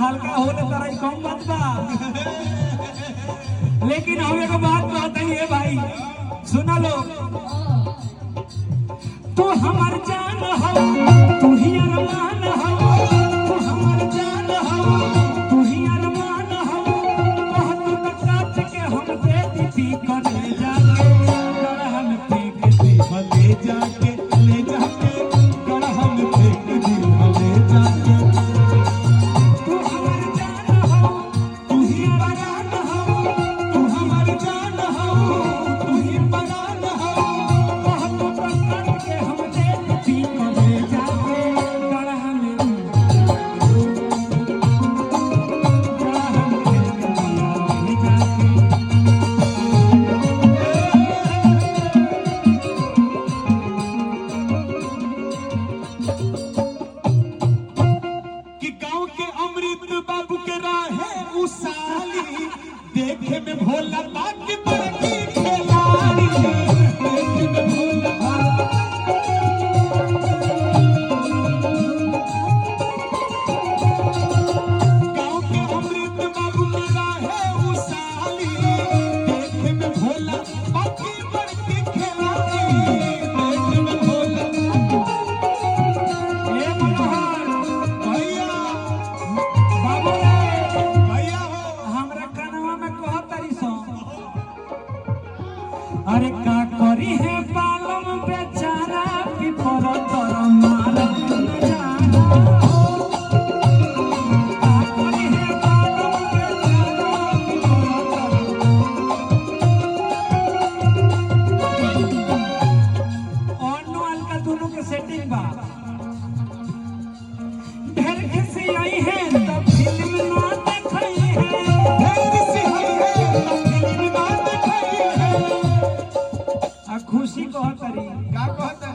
हल्का होने तरह कम बात बा। लेकिन हम एक बात कहते हैं भाई, सुना लो, तू हमार जान हो, तू ही अरमान हो, तू हमार जान हो, तू ही अरमान हो, कह तू न काट के हम दे दी करे जाके गढ़ा में फेंक दी भले जाके ले जाके गढ़ा में फेंक दी भले जाके। तू हमार जान हो, तू ही अरमान हो, तू हमार जान हो, तू ही अरमान हो, कह तू न काट के हम दे दी करे जाके गढ़ा में कि गांव के अमृत बाबू के राहे उसाली देखे में भोला बाकी बड़की खिलाड़ी देखे में भोला गांव के अमृत बाबू के राहे उसाली देखे में भोला बाकी बड़की खिलाड़ी देखे में भोला। ए मनोहर भैया बाबू रे, भैया हो हमरा कानवा में कहतरी सो, अरे का करी है बालम बेचारा पिपर तर मारम जाना हो। का करी है बालम बेचारा पिपर तर ओनो अलका दोनों के सेटिंग बा। ढेर खिसी आई है तो फिल्म ना देखई है, ढेर सी है फिल्म ना देखई है। आ खुशी कहतरी का कहता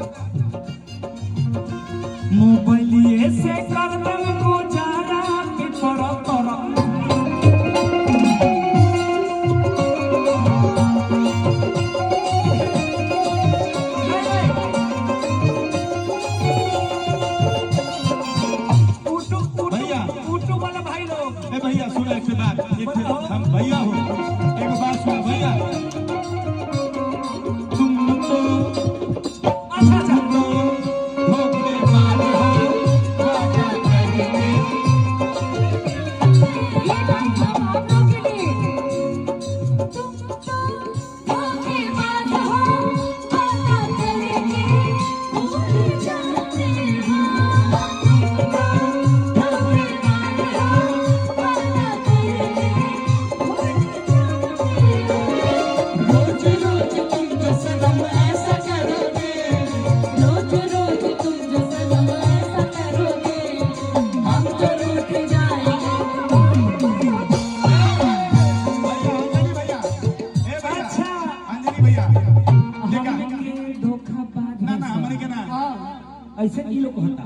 मोबाइलिए से कर दम गुजारा पिपर तर। भैया। उटू वाला भाई लोग, ए भैया सुना एक बात, एक हम भैया हो एक बात सुना भैया, तुम तो अच्छा अच्छा धोखेबाज हो वादा करेंगे। ये गाना हम लोग के लिए तुम तो धोखेबाज हो वादा करेंगे भूल जाते हो। धोखेबाज हो वादा करेंगे भूल जाते हो। रोज रोज तुम जो सनम ऐसा करोगे, रोज रोज तुम जो सनम ऐसा करोगे हम तो रूठ जाएंगे। भैया अंजलि भैया, ए भैया अच्छा। अंजलि भैया देखा हमके धोखा बाज ना ना हमारे के ना ऐसे ई लोग होता